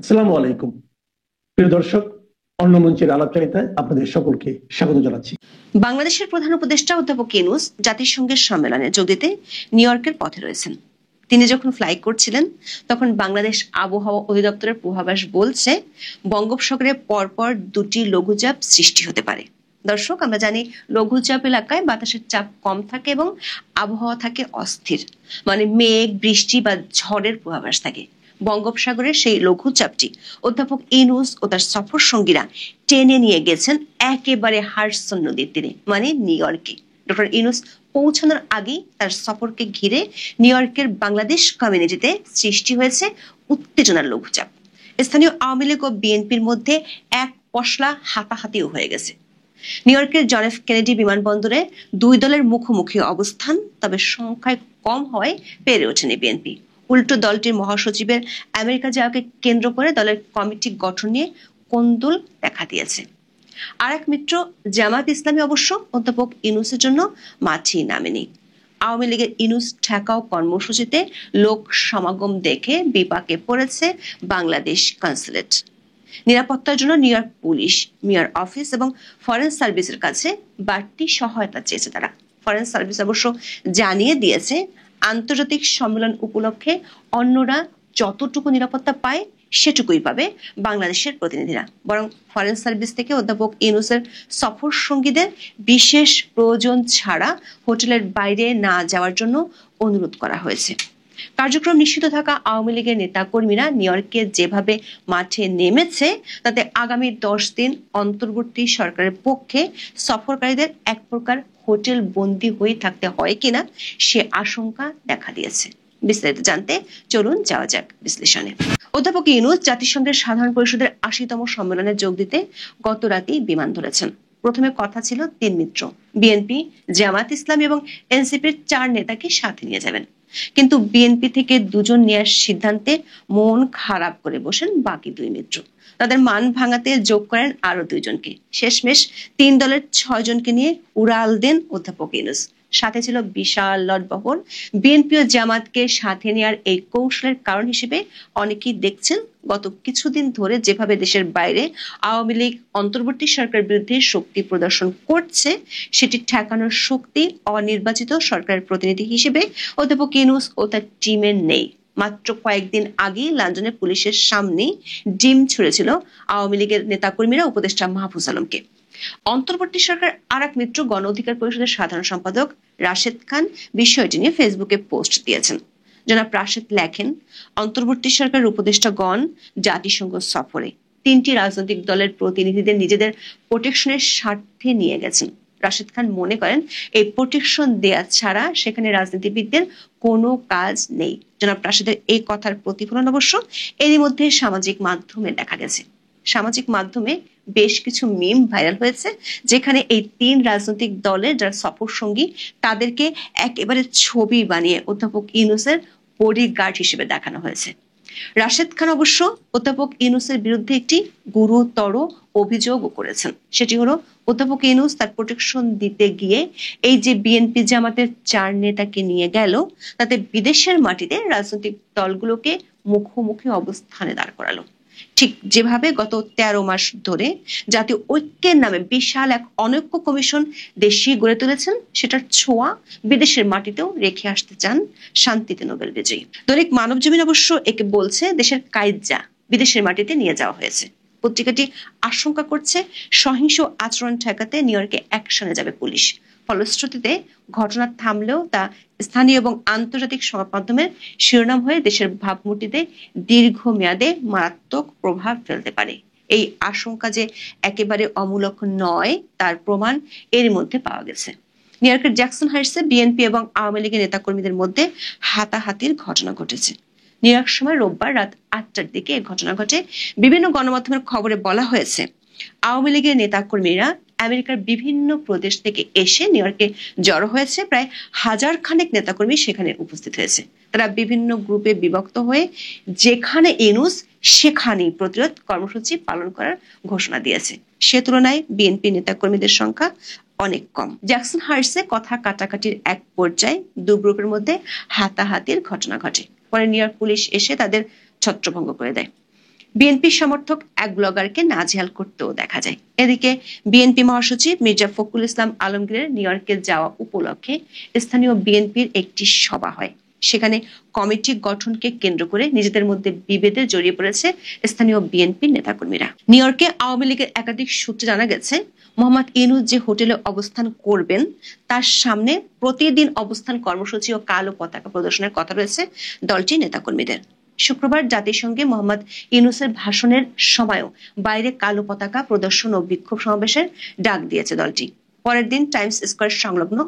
আসসালামু আলাইকুম প্রিয় দর্শক, অন্য মঞ্চের আলাপচারিতায় আপনাদের সকলকে স্বাগত জানাচ্ছি। বাংলাদেশের প্রধান উপদেষ্টা অধ্যাপক ইউনূস জাতিসংঘের সম্মেলনে যোগ দিতে নিউ ইয়র্কের পথে রয়েছেন। তিনি যখন ফ্লাই করছিলেন তখন বাংলাদেশ আবহাওয়া অধিদপ্তরের পূর্বাভাস বলছে বঙ্গোপসাগরে পরপর দুটি লঘুচাপ সৃষ্টি হতে পারে। দর্শক, আমরা জানি লঘুচাপ এলাকায় বাতাসের চাপ কম থাকে এবং আবহাওয়া থাকে অস্থির, মানে মেঘ, বৃষ্টি বা ঝড়ের পূর্বাভাস থাকে। বঙ্গোপসাগরের সেই লঘুচাপটি অধ্যাপক ইউনূস ও তার সফর সঙ্গীরা টেনে নিয়ে গেছেন একেবারে হাডসন নদীর তীরে, মানে নিউ ইয়র্কে। ডক্টর ইউনূস পৌঁছানোর আগেই তার সফরকে ঘিরে নিউ ইয়র্কের বাংলাদেশ কমিউনিটিতে সৃষ্টি হয়েছে উত্তেজনার লঘুচাপ। স্থানীয় আওয়ামী লীগ ও বিএনপির মধ্যে এক পশলা হাতাহাতিও হয়ে গেছে। নিউ ইয়র্কের জন এফ কেনেডি বিমানবন্দরে দুই দলের মুখোমুখি অবস্থান, তবে সংখ্যায় কম হওয়ায় পেরে ওঠেনি বিএনপি। উল্টো দলটির মহাসচিবের আমেরিকা যাওয়াকে কেন্দ্র করে দলের কমিটি গঠন নিয়ে কোন্দল দেখা দিয়েছে। আর এক মিত্র জামাত ইসলামী অবশ্য অধ্যাপক ইউনূসের জন্য মাঠেই নামেনি। আওয়ামী লীগের ইউনূস ঠেকাও কর্মসূচিতে লোক সমাগম দেখে বিপাকে পড়েছে বাংলাদেশ কনসুলেট। নিরাপত্তার জন্য new York police, mayor office এবং ফরেন সার্ভিসের কাছে বাড়তি সহায়তা চেয়েছে তারা। ফরেন সার্ভিস অবশ্য জানিয়ে দিয়েছে আন্তর্জাতিক সম্মেলন উপলক্ষে অন্যরা যতটুকু নিরাপত্তা পায় সেটুকুই পাবে বাংলাদেশের প্রতিনিধিরা। বরং ফরেন সার্ভিস থেকে অধ্যাপক ইউনূসের সফর সঙ্গীদের বিশেষ প্রয়োজন ছাড়া হোটেলের বাইরে না যাওয়ার জন্য অনুরোধ করা হয়েছে। কার্যক্রম নিষিদ্ধ থাকা আওয়ামী লীগের নেতা কর্মীরা নিউ ইয়র্কে যেভাবে মাঠে নেমেছে তাতে আগামী 10 দিন অন্তর্বর্তী সরকারের পক্ষে সফরকারীদের এক প্রকার হোটেল বন্দী হয়ে থাকতে হয় কিনা সে আশঙ্কা দেখা দিয়েছে। বিস্তারিত জানতে চলুন যাওয়া যাক বিশ্লেষণে। অধ্যাপক ইউনূস জাতিসংঘের সাধারণ পরিষদের 80তম সম্মেলনে যোগ দিতে গত রাতেই বিমান ধরেছেন। প্রথমে কথা ছিল 3 মিত্র, বিএনপি, জামাত ইসলামী এবং এনসিপির 4 নেতাকে সাথে নিয়ে যাবেন। কিন্তু বিএনপি থেকে 2 জন নেওয়ার সিদ্ধান্তে মন খারাপ করে বসেন বাকি 2 মিত্র। তাদের মান ভাঙাতে যোগ করেন আরো 2 জনকে। শেষমেশ 3 দলের 6 জনকে নিয়ে উড়াল দেন অধ্যাপক ইউনূস। সাথে ছিল বিশাল লটবহর। বিএনপি ও জামাতকে সাথে নেওয়ার এই কৌশলের কারণ হিসেবে অনেকেই দেখছেন গত কিছুদিন ধরে যেভাবে দেশের বাইরে আওয়ামী লীগ অন্তর্বর্তী সরকারের বিরুদ্ধে শক্তি প্রদর্শন করছে, সেটি ঠেকানোর শক্তি অনির্বাচিত সরকারের প্রতিনিধি হিসেবে অধ্যাপক ইউনূস ও তার টিমের নেই। মাত্র কয়েকদিন আগেই লন্ডনে পুলিশের সামনে ডিম ছুড়েছিল আওয়ামী লীগের নেতাকর্মীরা উপদেষ্টা মাহফুজ আলমকে। অন্তর্বর্তী সরকার আর এক মিত্র গণ অধিকার পরিষদের সাধারণ সম্পাদক রাশেদ খান বিষয়টি নিয়ে ফেসবুকে পোস্ট দিয়েছেন। জনাব রাশেদ লেখেন, অন্তর্বর্তী সরকারের উপদেষ্টাগণ জাতিসংঘ সফরে 3টি রাজনৈতিক দলের প্রতিনিধিদের নিজেদের প্রোটেকশনের স্বার্থে নিয়ে গেছেন। রাশেদ খান মনে করেন এই প্রোটেকশন দেয়া ছাড়া সেখানে রাজনীতিবিদদের কোনো কাজ নেই। জনাব রাশেদের এই কথার প্রতিফলন অবশ্য এরই মধ্যে সামাজিক মাধ্যমে দেখা গেছে। সামাজিক মাধ্যমে বেশ কিছু মিম ভাইরাল হয়েছে, যেখানে এই 3 রাজনৈতিক দলের যারা সফর সঙ্গী তাদেরকে একেবারে ছবি বানিয়ে অধ্যাপক ইউনূসের বডিগার্ড হিসেবে দেখানো হয়েছে। রাশেদ খান অবশ্য অধ্যাপক ইউনূসের বিরুদ্ধে একটি গুরুতর অভিযোগও করেছেন। সেটি হলো অধ্যাপক ইউনূস তার প্রোটেকশন দিতে গিয়ে এই যে বিএনপি জামাতের 4 নেতাকে নিয়ে গেল, তাতে বিদেশের মাটিতে রাজনৈতিক দলগুলোকে মুখোমুখি অবস্থানে দাঁড় করালো। ঠিক যেভাবে গত 13 মাস ধরে জাতীয় ঐক্যের নামে বিশাল এক অনৈক্য কমিশন দেশে গড়ে তুলেছেন, সেটার ছোঁয়া বিদেশের মাটিতেও রেখে আসতে চান শান্তিতে নোবেল বিজয়ী। দৈনিক মানবজমিন অবশ্য একে বলছে দেশের কাইজ্জা বিদেশের মাটিতে নিয়ে যাওয়া হয়েছে। পত্রিকাটি আশঙ্কা করছে সহিংস আচরণ ঠেকাতে নিউ ইয়র্কে অ্যাকশনে যাবে পুলিশ। ফলশ্রুতিতে ঘটনা থামলেও তা স্থানীয় এবং আন্তর্জাতিক সংবাদ মাধ্যমের শিরোনাম হয়ে দেশের ভাবমূর্তিতে দীর্ঘমেয়াদে মারাত্মক প্রভাব ফেলতে পারে। এই আশঙ্কা যে একেবারে অমূলক নয় তার প্রমাণ এর মধ্যে পাওয়া গেছে। নিউ ইয়র্কের জ্যাকসন হাইটসে বিএনপি এবং আওয়ামী লীগের নেতাকর্মীদের মধ্যে হাতাহাতির ঘটনা ঘটেছে। নিউ ইয়র্ক সময় রোববার রাত 8টার দিকে এই ঘটনা ঘটে। বিভিন্ন গণমাধ্যমের খবরে বলা হয়েছে আওয়ামী লীগের নেতাকর্মীরা আমেরিকার বিভিন্ন প্রদেশ থেকে এসে নিউ ইয়র্কে জড়ো হয়েছে। প্রায় 1000 খানেক নেতাকর্মী সেখানে উপস্থিত হয়েছে। তারা বিভিন্ন গ্রুপে বিভক্ত হয়ে যেখানে ইউনূস সেখানেই প্রতিরোধ কর্মসূচি পালন করার ঘোষণা দিয়েছে। সে তুলনায় বিএনপি নেতাকর্মীদের সংখ্যা অনেক কম। জ্যাকসন হাইটসে কথা কাটাকাটির এক পর্যায়ে 2 গ্রুপের মধ্যে হাতাহাতির ঘটনা ঘটে। পরে নিউ ইয়র্ক পুলিশ এসে তাদের ছত্রভঙ্গ করে দেয়। বিএনপি সমর্থক এক ব্লগারকে নাজেহাল করতেও দেখা যায়। এদিকে বিএনপি মহাসচিব মির্জা ফখরুল ইসলাম আলমগীরের নিউ ইয়র্কে যাওয়া উপলক্ষে স্থানীয় বিএনপির একটি সভা হয়। সেখানে কমিটি গঠনকে কেন্দ্র করে নিজেদের মধ্যে বিভেদে জড়িয়ে পড়েছে স্থানীয় বিএনপির নেতাকর্মীরা। নিউ ইয়র্কে আওয়ামী লীগের একাধিক সূত্রে জানা গেছে, মোহাম্মদ ইউনূস যে হোটেলে অবস্থান করবেন তার সামনে প্রতিদিন অবস্থান কর্মসূচি ও কালো পতাকা প্রদর্শনের কথা রয়েছে দলটির নেতাকর্মীদের। শুক্রবার জাতিসংঘে মোহাম্মদ ইউনূসের ভাষণের সময়ও বাইরে কালো পতাকা প্রদর্শন ও বিক্ষোভ সমাবেশের ডাক দিয়েছে দলটি। পরের দিন টাইমস স্কয়ার সংলগ্ন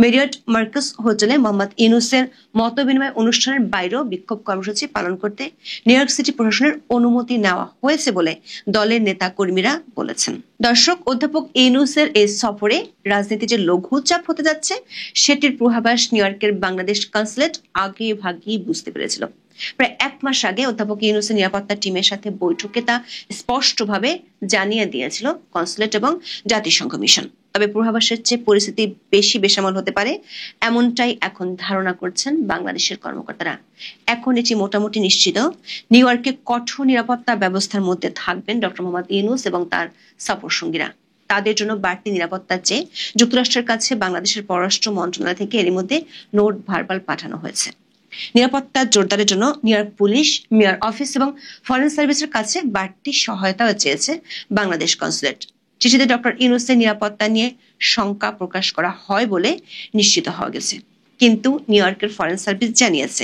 মেরিয়ট মার্কাস হোটেলে মোহাম্মদ ইউনূসের মতবিনিময় অনুষ্ঠানের বাইরেও বিক্ষোভ কর্মসূচি পালন করতে নিউ ইয়র্ক সিটি প্রশাসনের অনুমতি নেওয়া হয়েছে বলে দলের নেতা কর্মীরা বলেছেন। দর্শক, অধ্যাপক ইউনূসের এই সফরে রাজনীতি যে লঘুচাপ হতে যাচ্ছে সেটির পূর্বাভাস নিউ ইয়র্কের বাংলাদেশ কনসুলেট আগে ভাগেই বুঝতে পেরেছিল। প্রায় এক মাস আগে অধ্যাপক ইউনূসের নিরাপত্তা টিমের সাথে বৈঠকে তা স্পষ্টভাবে জানিয়ে দিয়েছিল কনসুলেট এবং জাতিসংঘ মিশন। তবে পূর্বাভাসের চেয়ে পরিস্থিতি বেশি বেসামাল হতে পারে, এমনটাই এখন ধারণা করছেন বাংলাদেশের কর্মকর্তারা। এখন এটি মোটামুটি নিশ্চিত, নিউ ইয়র্কে কঠোর নিরাপত্তা ব্যবস্থার মধ্যে থাকবেন ডক্টর মোহাম্মদ ইউনূস এবং তার সফর সঙ্গীরা। তাদের জন্য বাড়তি নিরাপত্তা চেয়ে যুক্তরাষ্ট্রের কাছে বাংলাদেশের পররাষ্ট্র মন্ত্রণালয় থেকে এরই মধ্যে নোট ভার্বাল পাঠানো হয়েছে। নিরাপত্তা জোরদারের জন্য new York police, mayor office এবং ফরেন সার্ভিসের কাছে বাড়তি সহায়তাও চেয়েছে বাংলাদেশ কনসুলেট। চিঠিতে ডক্টর ইউনূসের নিরাপত্তা নিয়ে শঙ্কা প্রকাশ করা হয় বলে নিশ্চিত হওয়া গেছে। কিন্তু নিউ ইয়র্কের ফরেন সার্ভিস জানিয়েছে,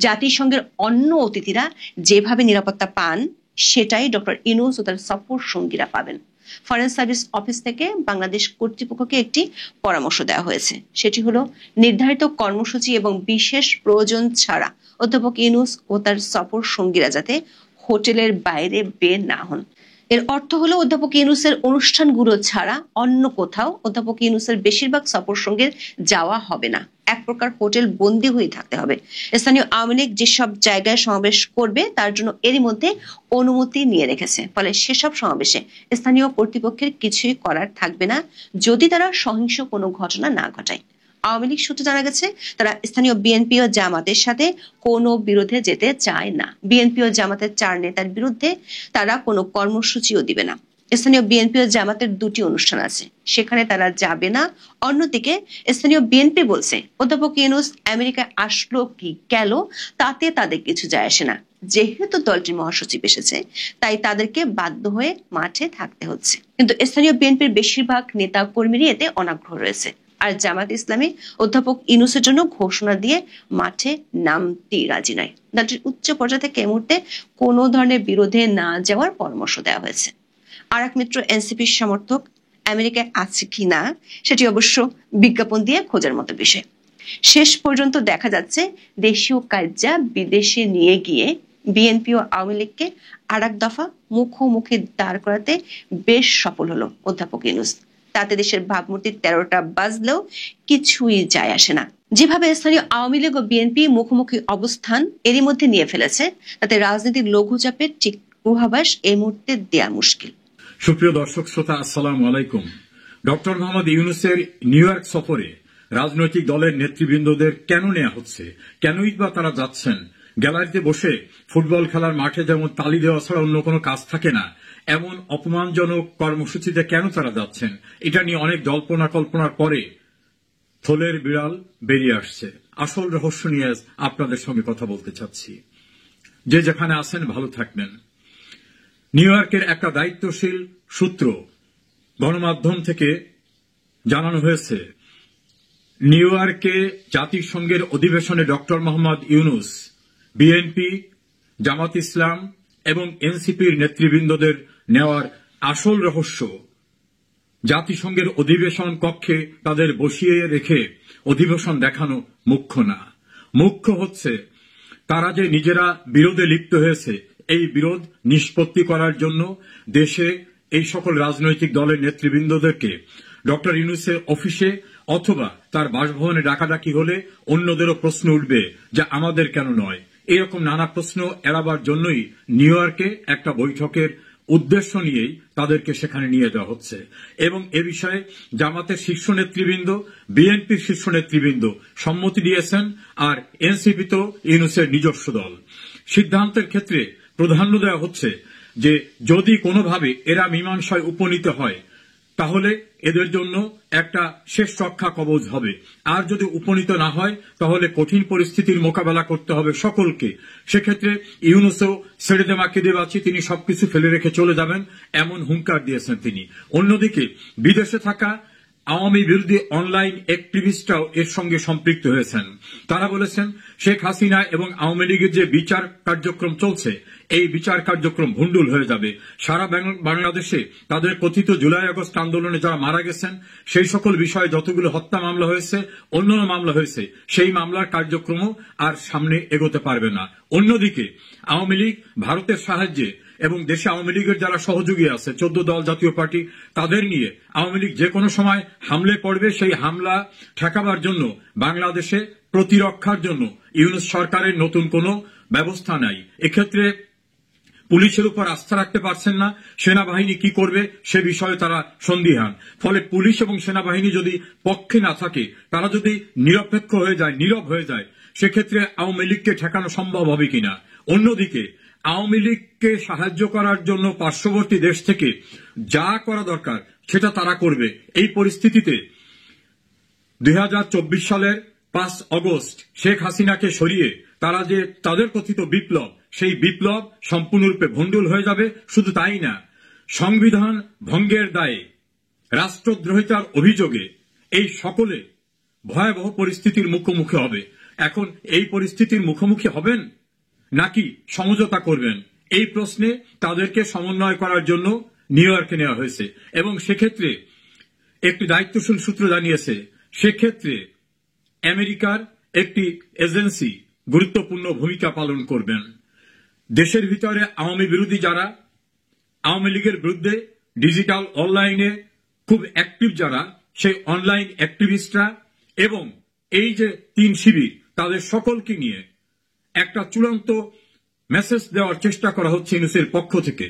জাতিসংঘের অন্য অতিথিরা যেভাবে নিরাপত্তা পান সেটাই ডক্টর ইউনূস ও তার সফর সঙ্গীরা পাবেন। ফরেন সার্ভিস অফিস থেকে বাংলাদেশ কর্তৃপক্ষকে একটি পরামর্শ দেওয়া হয়েছে। সেটি হলো নির্ধারিত কর্মসূচি এবং বিশেষ প্রয়োজন ছাড়া অধ্যাপক ইউনূস ও তার সফর সঙ্গীরা যাতে হোটেলের বাইরে বের না হন। এর অর্থ হলো অধ্যাপক ইউনূসের অনুষ্ঠানগুলো ছাড়া অন্য কোথাও অধ্যাপক ইউনূসের বেশিরভাগ সফর সঙ্গীর যাওয়া হবে না। এক প্রকার হোটেল বন্দী হয়ে থাকতে হবে। স্থানীয় আওয়ামী লীগ যেসব জায়গায় সমাবেশ করবে তার জন্য এরই মধ্যে অনুমতি নিয়ে রেখেছে। ফলে সেসব সমাবেশে স্থানীয় কর্তৃপক্ষের কিছুই করার থাকবে না যদি তারা সহিংস কোনো ঘটনা না ঘটায়। আওয়ামী লীগ সূত্রে জানা গেছে, তারা স্থানীয় বিএনপি ও জামাতের সাথে কোনো বিরোধে যেতে চায় না। বিএনপি ও জামাতের 4 নেতার বিরুদ্ধে তারা কোনো কর্মসূচিও দিবে না। স্থানীয় বিএনপি ও জামাতের 2টি অনুষ্ঠান আছে, সেখানে তারা যাবে না। অন্যদিকে স্থানীয় বিএনপি বলছে, অধ্যাপক ইউনূস আমেরিকায় আসলো কি গেল তাতে তাদের কিছু যায় আসে না। যেহেতু দলটির মহাসচিব এসেছে তাই তাদেরকে বাধ্য হয়ে মাঠে থাকতে হচ্ছে। কিন্তু স্থানীয় বিএনপির বেশিরভাগ নেতা কর্মীরই এতে অনাগ্রহ রয়েছে। আর জামাত ইসলামী অধ্যাপক ইউনূসের জন্য ঘোষণা দিয়ে মাঠে নামতেই রাজি নয়। দলটির উচ্চ পর্যায়ে থেকে এই মুহূর্তে কোনো ধরনের বিরোধে না যাওয়ার পরামর্শ দেওয়া হয়েছে। আর এক মিত্র এনসিপির সমর্থক আমেরিকায় আছে কি না সেটি অবশ্য বিজ্ঞাপন দিয়ে খোঁজার মতো বিষয়। শেষ পর্যন্ত দেখা যাচ্ছে দেশীয় কার্যা বিদেশে নিয়ে গিয়ে বিএনপি ও আওয়ামী লীগকে আর এক দফা মুখোমুখি দাঁড় করাতে বেশ সফল হলো অধ্যাপক ইউনূস। তাতে দেশের ভাবমূর্তির 13টা বাজলেও কিছুই যায় আসে না। যেভাবে স্থানীয় আওয়ামী লীগ ও বিএনপি মুখোমুখি অবস্থান এরই মধ্যে নিয়ে ফেলেছে, তাতে রাজনীতির লঘুচাপের ঠিক পূর্বাভাস এই মুহূর্তে দেয়া মুশকিল। সুপ্রিয় দর্শক শ্রোতা, আসসালামু আলাইকুম। ডক্টর মোহাম্মদ ইউনূসের নিউ ইয়র্ক সফরে রাজনৈতিক দলের নেতৃবৃন্দদের কেন নেওয়া হচ্ছে, কেনই বা তারা যাচ্ছেন? গ্যালারিতে বসে ফুটবল খেলার মাঠে যেমন তালি দেওয়া ছাড়া অন্য কোনো কাজ থাকে না, এমন অপমানজনক কর্মসূচিতে কেন তারা যাচ্ছেন, এটা নিয়ে অনেক জল্পনা কল্পনার পরে থলের বিড়াল বেরিয়ে আসছে। আসল রহস্য নিয়ে আপনাদের সঙ্গে কথা বলতে চাচ্ছি। যে যেখানে আছেন ভালো থাকবেন। নিউ ইয়র্কের একটা দায়িত্বশীল সূত্র গণমাধ্যম থেকে জানানো হয়েছে, নিউ ইয়র্কে জাতিসংঘের অধিবেশনে ডক্টর মোহাম্মদ ইউনূস বিএনপি, জামাত ইসলাম এবং এনসিপির নেতৃবৃন্দদের নেওয়ার আসল রহস্য জাতিসংঘের অধিবেশন কক্ষে তাদের বসিয়ে রেখে অধিবেশন দেখানো মুখ্য না। মুখ্য হচ্ছে তারা যে নিজেরা বিরোধে লিপ্ত হয়েছে, এই বিরোধ নিষ্পত্তি করার জন্য দেশে এই সকল রাজনৈতিক দলের নেতৃবৃন্দদেরকে ডক্টর ইউনূসের অফিসে অথবা তার বাসভবনে ডাকাডাকি হলে অন্যদেরও প্রশ্ন উঠবে যে আমাদের কেন নয়। এরকম নানা প্রশ্ন এড়াবার জন্যই নিউ ইয়র্কে একটা বৈঠকের উদ্দেশ্য নিয়েই তাদেরকে সেখানে নিয়ে যাওয়া হচ্ছে। এবং এ বিষয়ে জামাতের শীর্ষ নেতৃবৃন্দ, বিএনপির শীর্ষ নেতৃবৃন্দ সম্মতি দিয়েছেন। আর এনসিপি তো ইউনূসের নিজস্ব দল। সিদ্ধান্তের ক্ষেত্রে প্রাধান্য দেওয়া হচ্ছে যে যদি কোনোভাবে এরা মীমাংসায় উপনীত হয় তাহলে এদের জন্য একটা শেষ রক্ষা কবচ হবে, আর যদি উপনীত না হয় তাহলে কঠিন পরিস্থিতির মোকাবেলা করতে হবে সকলকে। সেক্ষেত্রে ইউনূসও ছেড়ে দে মাকে দে বাঁচি, তিনি সবকিছু ফেলে রেখে চলে যাবেন এমন হুঙ্কার দিয়েছেন তিনি। অন্যদিকে বিদেশে থাকা আওয়ামী বিরোধী অনলাইন অ্যাক্টিভিস্টরাও এর সঙ্গে সম্পৃক্ত হয়েছেন। তারা বলেছেন শেখ হাসিনা এবং আওয়ামী লীগের যে বিচার কার্যক্রম চলছে এই বিচার কার্যক্রম ভণ্ডুল হয়ে যাবে। সারা বাংলাদেশে তাদের কথিত জুলাই আগস্ট আন্দোলনে যারা মারা গেছেন সেই সকল বিষয়ে যতগুলো হত্যা মামলা হয়েছে, অন্যান্য মামলা হয়েছে, সেই মামলার কার্যক্রমও আর সামনে এগোতে পারবে না। অন্যদিকে আওয়ামী লীগ ভারতের সাহায্যে এবং দেশে আওয়ামী লীগের যারা সহযোগী আছে 14 দল জাতীয় পার্টি, তাদের নিয়ে আওয়ামী লীগ যে কোনো সময় হামলে পড়বে। সেই হামলা ঠেকাবার জন্য বাংলাদেশে প্রতিরক্ষার জন্য ইউনূস সরকারের নতুন কোনো ব্যবস্থা নাই। এক্ষেত্রে পুলিশের উপর আস্থা রাখতে পারছেন না, সেনাবাহিনী কি করবে সে বিষয়ে তারা সন্দিহান। ফলে পুলিশ এবং সেনাবাহিনী যদি পক্ষে না থাকে, তারা যদি নিরপেক্ষ হয়ে যায়, নীরব হয়ে যায়, সেক্ষেত্রে আওয়ামী লীগকে ঠেকানো সম্ভব হবে কিনা। অন্যদিকে আওয়ামী লীগকে সাহায্য করার জন্য পার্শ্ববর্তী দেশ থেকে যা করা দরকার সেটা তারা করবে। এই পরিস্থিতিতে 2024 সালের 5 আগস্ট শেখ হাসিনাকে সরিয়ে তারা যে তাদের কথিত বিপ্লব, সেই বিপ্লব সম্পূর্ণরূপে ভণ্ডুল হয়ে যাবে। শুধু তাই না, সংবিধান ভঙ্গের দায়ে, রাষ্ট্রদ্রোহিতার অভিযোগে এই সকলে ভয়াবহ পরিস্থিতির মুখোমুখি হবে। এখন এই পরিস্থিতির মুখোমুখি হবেন নাকি সমঝোতা করবেন, এই প্রশ্নে তাদেরকে সমন্বয় করার জন্য নিউ ইয়র্কে নেওয়া হয়েছে। এবং সেক্ষেত্রে একটি দায়িত্বশীল সূত্র জানিয়েছে সেক্ষেত্রে আমেরিকার একটি এজেন্সি গুরুত্বপূর্ণ ভূমিকা পালন করবেন। দেশের ভিতরে আওয়ামী বিরোধী যারা, আওয়ামী লীগের বিরুদ্ধে ডিজিটাল অনলাইনে খুব অ্যাক্টিভ যারা, সেই অনলাইন অ্যাক্টিভিস্টরা এবং এই যে 3 শিবির, তাদের সকলকে নিয়ে একটা চূড়ান্ত মেসেজ দেওয়ার চেষ্টা করা হচ্ছে ইউনূসের পক্ষ থেকে।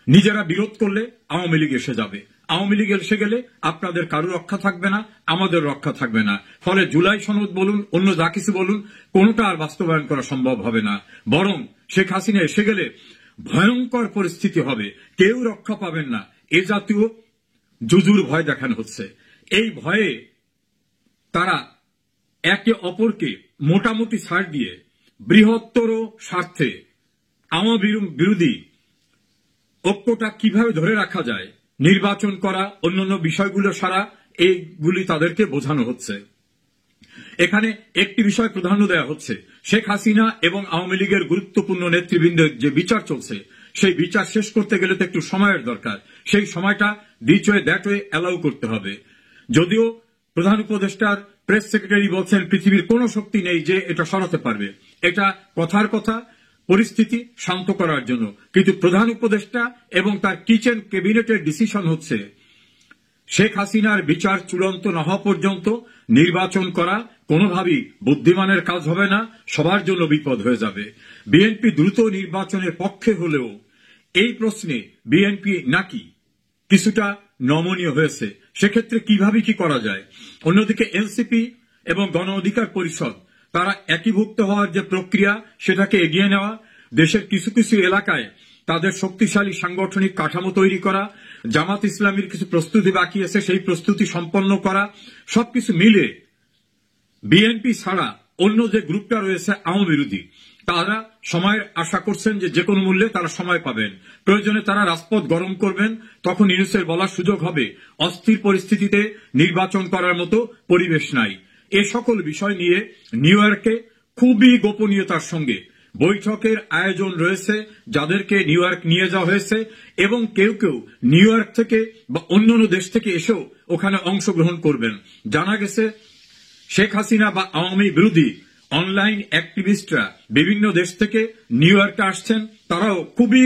নিজেরা বিরোধ করলে আওয়ামী লীগ এসে যাবে, আওয়ামী লীগ এসে গেলে আপনাদের কারো রক্ষা থাকবে না, আমাদের রক্ষা থাকবে না। ফলে জুলাই সনদ বলুন, অন্য যা কিছু বলুন, কোনোটা আর বাস্তবায়ন করা সম্ভব হবে না। বরং শেখ হাসিনা এসে গেলে ভয়ঙ্কর পরিস্থিতি হবে, কেউ রক্ষা পাবেন না। এ জাতীয় জুজুর ভয় দেখানো হচ্ছে। এই ভয়ে তারা একে অপরকে মোটামুটি ছাড় দিয়ে বৃহত্তর স্বার্থে আওয়ামী বিরোধী ঐক্যটা কিভাবে ধরে রাখা যায়, নির্বাচন করা, অন্যান্য বিষয়গুলো সারা, এইগুলি তাদেরকে বোঝানো হচ্ছে। এখানে একটি বিষয় প্রাধান্য দেওয়া হচ্ছে, শেখ হাসিনা এবং আওয়ামী লীগের গুরুত্বপূর্ণ নেতৃবৃন্দের যে বিচার চলছে সেই বিচার শেষ করতে গেলে তো একটু সময়ের দরকার। সেই সময়টা this way that way allow করতে হবে। যদিও প্রধান উপদেষ্টার প্রেস সেক্রেটারি বলছেন পৃথিবীর কোন শক্তি নেই যে এটা সরাতে পারবে, এটা কথার কথা, পরিস্থিতি শান্ত করার জন্য। কিন্তু প্রধান উপদেষ্টা এবং তার কিচেন ক্যাবিনেটের ডিসিশন হচ্ছে শেখ হাসিনার বিচার চূড়ান্ত না হওয়া পর্যন্ত নির্বাচন করা কোনোভাবেই বুদ্ধিমানের কাজ হবে না, সবার জন্য বিপদ হয়ে যাবে। বিএনপি দ্রুত নির্বাচনের পক্ষে হলেও এই প্রশ্নে বিএনপি নাকি কিছুটা নমনীয় হয়েছে, সেক্ষেত্রে কিভাবে কি করা যায়। অন্যদিকে এনসিপি এবং গণ অধিকার পরিষদ তারা একীভূত হওয়ার যে প্রক্রিয়া সেটাকে এগিয়ে নেওয়া, দেশের কিছু কিছু এলাকায় তাদের শক্তিশালী সাংগঠনিক কাঠামো তৈরি করা, জামাত ইসলামীর কিছু প্রস্তুতি বাকি আছে সেই প্রস্তুতি সম্পন্ন করা, সবকিছু মিলে বিএনপি ছাড়া অন্য যে গ্রুপটা রয়েছে আওয়ামী বিরোধী, তারা সময়ের আশা করছেন যে কোনো মূল্যে তারা সময় পাবেন, প্রয়োজনে তারা রাজপথ গরম করবেন। তখন ইউনূসের বলার সুযোগ হবে অস্থির পরিস্থিতিতে নির্বাচন করার মতো পরিবেশ নাই। এ সকল বিষয় নিয়ে নিউ ইয়র্কে খুবই গোপনীয়তার সঙ্গে বৈঠকের আয়োজন রয়েছে, যাদেরকে নিউ ইয়র্ক নিয়ে যাওয়া হয়েছে এবং কেউ কেউ নিউ ইয়র্ক থেকে বা অন্যান্য দেশ থেকে এসেও ওখানে অংশগ্রহণ করবেন। জানা গেছে শেখ হাসিনা বা আওয়ামী বিরোধী অনলাইন অ্যাক্টিভিস্টরা বিভিন্ন দেশ থেকে নিউ ইয়র্কে আসছেন, তারাও খুবই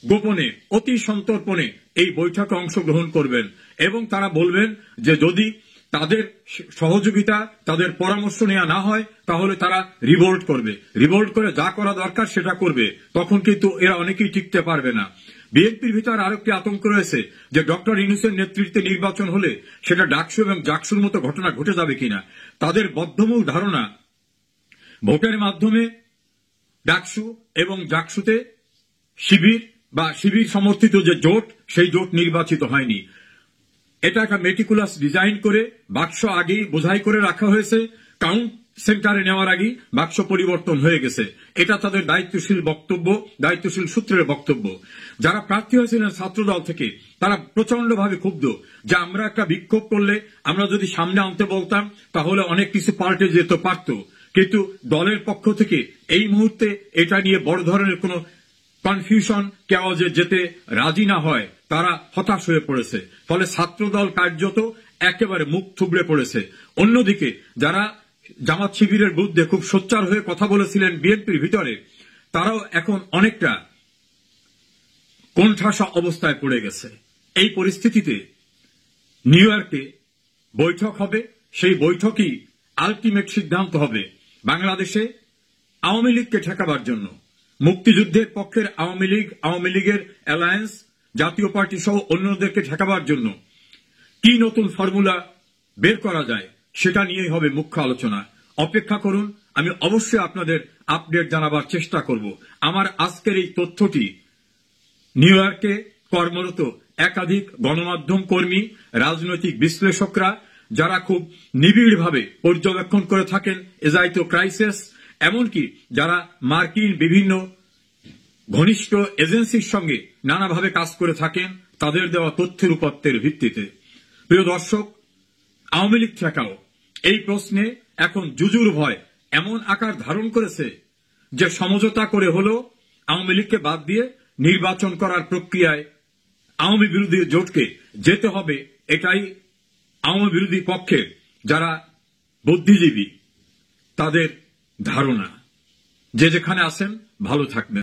গোপনে, অতি সন্তর্পণে এই বৈঠকে অংশগ্রহণ করবেন এবং তারা বলবেন যে যদি তাদের সহযোগিতা, তাদের পরামর্শ নেওয়া না হয় তাহলে তারা রিভোল্ট করবে, রিভোল্ট করে যা করা দরকার সেটা করবে। তখন কিন্তু এরা অনেকেই টিকতে পারবে না। বিএনপির ভিতর আরেকটি আতঙ্ক রয়েছে যে ডক্টর ইউনূসের নেতৃত্বে নির্বাচন হলে সেটা ডাকসু এবং জাকসুর মতো ঘটনা ঘটে যাবে কিনা। তাদের বদ্ধমূল ধারণা ভোটের মাধ্যমে ডাকসু এবং জাকসুতে শিবির বা শিবির সমর্থিত যে জোট, সেই জোট নির্বাচিত হয়নি। এটা একটা মেটিকুলাস ডিজাইন করে বাক্স আগেই বোঝাই করে রাখা হয়েছে, কাউন্ট সেন্টারে নেওয়ার আগেই বাক্স পরিবর্তন হয়ে গেছে। এটা তাদের দায়িত্বশীল বক্তব্য, দায়িত্বশীল সূত্রের বক্তব্য। যারা প্রার্থী হয়েছিলেন ছাত্রদল থেকে, তারা প্রচন্ডভাবে ক্ষুব্ধ যে আমরা একটা বিক্ষোভ করলে আমরা যদি সামনে আনতে বলতাম তাহলে অনেক কিছু পাল্টে যেতে পারত, কিন্তু দলের পক্ষ থেকে এই মুহূর্তে এটা নিয়ে বড় ধরনের কোনো কনফিউশন কেওয়াজে যেতে রাজি না হয়, তারা হতাশ হয়ে পড়েছে। ফলে ছাত্রদল কার্যত একেবারে মুখ থুবড়ে পড়েছে। অন্যদিকে যারা জামাত শিবিরের বিরুদ্ধে খুব সোচ্চার হয়ে কথা বলেছিলেন বিএনপির ভিতরে, তারাও এখন অনেকটা কোণঠাসা অবস্থায় পড়ে গেছে। এই পরিস্থিতিতে নিউ ইয়র্কে বৈঠক হবে, সেই বৈঠকই আলটিমেট সিদ্ধান্ত হবে বাংলাদেশে আওয়ামী লীগকে ঠেকাবার জন্য। মুক্তিযুদ্ধের পক্ষের আওয়ামী লীগের অ্যালায়েন্স, জাতীয় পার্টি সহ অন্যদেরকে ঠেকাবার জন্য কি নতুন ফর্মুলা বের করা যায়, সেটা নিয়েই হবে মুখ্য আলোচনা। অপেক্ষা করুন, আমি অবশ্যই আপনাদের আপডেট জানাবার চেষ্টা করব। আমার আজকের এই তথ্যটি নিউ ইয়র্কে কর্মরত একাধিক গণমাধ্যম কর্মী, রাজনৈতিক বিশ্লেষকরা, যারা খুব নিবিড়ভাবে পর্যবেক্ষণ করে থাকেন এজাইত ক্রাইসিস, এমনকি যারা মার্কিন বিভিন্ন ঘনিষ্ঠ এজেন্সির সঙ্গে নানাভাবে কাজ করে থাকেন, তাদের দেওয়া তথ্যের উপত্যের ভিত্তিতে। প্রিয় দর্শক, আওয়ামী লীগ ঠেকাও এই প্রশ্নে এখন জুজুর ভয় এমন আকার ধারণ করেছে যে সমঝোতা করে হলো আওয়ামী লীগকে বাদ দিয়ে নির্বাচন করার প্রক্রিয়ায় আওয়ামী বিরোধী জোটকে যেতে হবে। এটাই আওয়ামী বিরোধী পক্ষের যারা বুদ্ধিজীবী তাদের ধারণা। যে যেখানে আছেন ভালো থাকবেন।